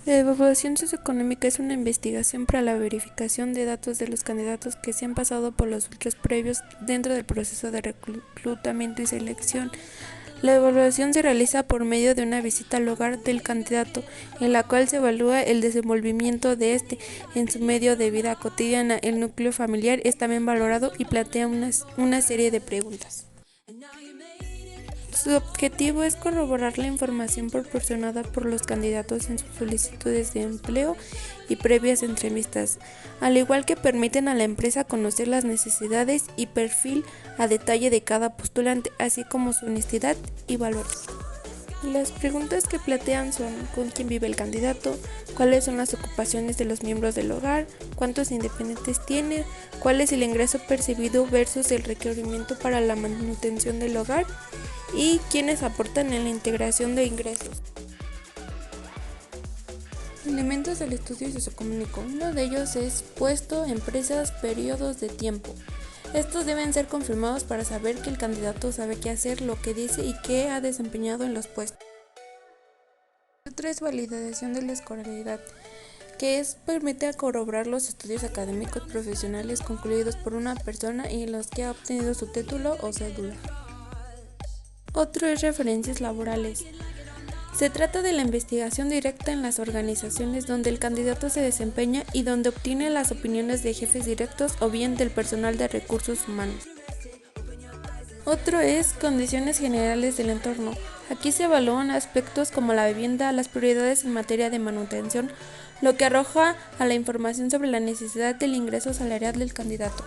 La evaluación socioeconómica es una investigación para la verificación de datos de los candidatos que se han pasado por los filtros previos dentro del proceso de reclutamiento y selección. La evaluación se realiza por medio de una visita al hogar del candidato, en la cual se evalúa el desenvolvimiento de este en su medio de vida cotidiana. El núcleo familiar es también valorado y plantea una serie de preguntas. Su objetivo es corroborar la información proporcionada por los candidatos en sus solicitudes de empleo y previas entrevistas, al igual que permiten a la empresa conocer las necesidades y perfil a detalle de cada postulante, así como su honestidad y valores. Las preguntas que plantean son: ¿con quién vive el candidato? ¿Cuáles son las ocupaciones de los miembros del hogar? ¿Cuántos independientes tiene? ¿Cuál es el ingreso percibido versus el requerimiento para la manutención del hogar? ¿Y quiénes aportan en la integración de ingresos? Elementos del estudio socioeconómico. Uno de ellos es puesto, empresas, periodos de tiempo. Estos deben ser confirmados para saber que el candidato sabe qué hacer, lo que dice y qué ha desempeñado en los puestos. Otra es validación de la escolaridad, que permite corroborar los estudios académicos profesionales concluidos por una persona y en los que ha obtenido su título o cédula. Otro es referencias laborales. Se trata de la investigación directa en las organizaciones donde el candidato se desempeña y donde obtiene las opiniones de jefes directos o bien del personal de recursos humanos. Otro es condiciones generales del entorno. Aquí se evalúan aspectos como la vivienda, las prioridades en materia de manutención, lo que arroja a la información sobre la necesidad del ingreso salarial del candidato.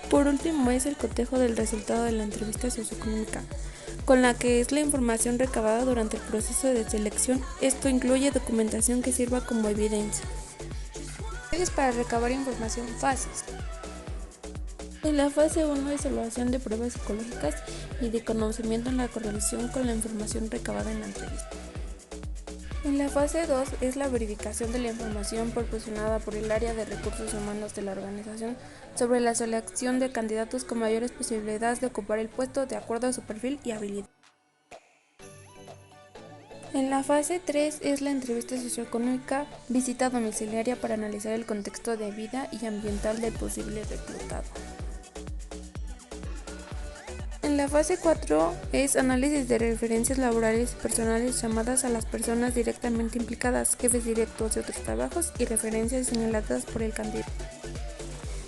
Por último es el cotejo del resultado de la entrevista socioeconómica, con la que es la información recabada durante el proceso de selección. Esto incluye documentación que sirva como evidencia. Medios para recabar información: fases. En la fase 1 es evaluación de pruebas psicológicas y de conocimiento en la correlación con la información recabada en la entrevista. En la fase 2 es la verificación de la información proporcionada por el área de recursos humanos de la organización sobre la selección de candidatos con mayores posibilidades de ocupar el puesto de acuerdo a su perfil y habilidad. En la fase 3 es la entrevista socioeconómica, visita domiciliaria para analizar el contexto de vida y ambiental del posible reclutado. En la fase 4 es análisis de referencias laborales y personales llamadas a las personas directamente implicadas, jefes directos de otros trabajos y referencias señaladas por el candidato.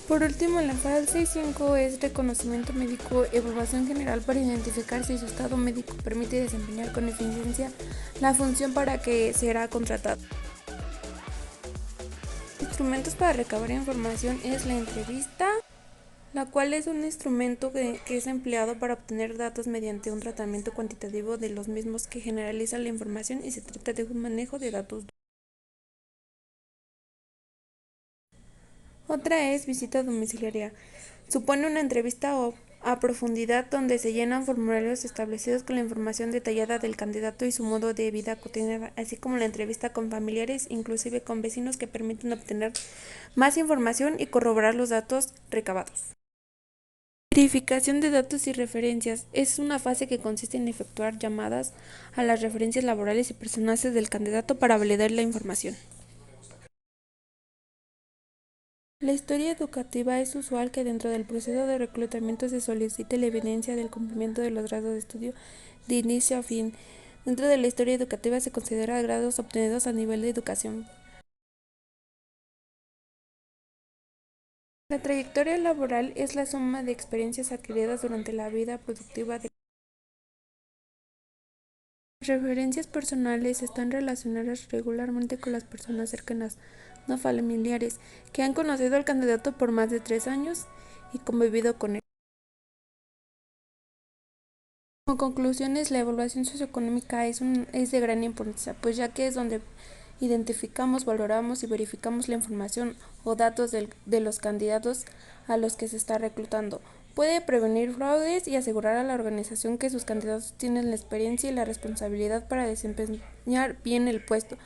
Por último, en la fase 5 es reconocimiento médico, evaluación general para identificar si su estado médico permite desempeñar con eficiencia la función para que será contratado. Instrumentos para recabar información es la entrevista, la cual es un instrumento que es empleado para obtener datos mediante un tratamiento cuantitativo de los mismos que generaliza la información y se trata de un manejo de datos. Otra es visita domiciliaria. Supone una entrevista a profundidad donde se llenan formularios establecidos con la información detallada del candidato y su modo de vida cotidiana, así como la entrevista con familiares, inclusive con vecinos, que permiten obtener más información y corroborar los datos recabados. Verificación de datos y referencias. Es una fase que consiste en efectuar llamadas a las referencias laborales y personales del candidato para validar la información. La historia educativa. Es usual que dentro del proceso de reclutamiento se solicite la evidencia del cumplimiento de los grados de estudio de inicio a fin. Dentro de la historia educativa se considera grados obtenidos a nivel de educación. La trayectoria laboral es la suma de experiencias adquiridas durante la vida productiva de. Las referencias personales están relacionadas regularmente con las personas cercanas, no familiares, que han conocido al candidato por más de 3 años y convivido con él. Como conclusiones, la evaluación socioeconómica es de gran importancia, pues ya que es donde identificamos, valoramos y verificamos la información o datos de los candidatos a los que se está reclutando. Puede prevenir fraudes y asegurar a la organización que sus candidatos tienen la experiencia y la responsabilidad para desempeñar bien el puesto.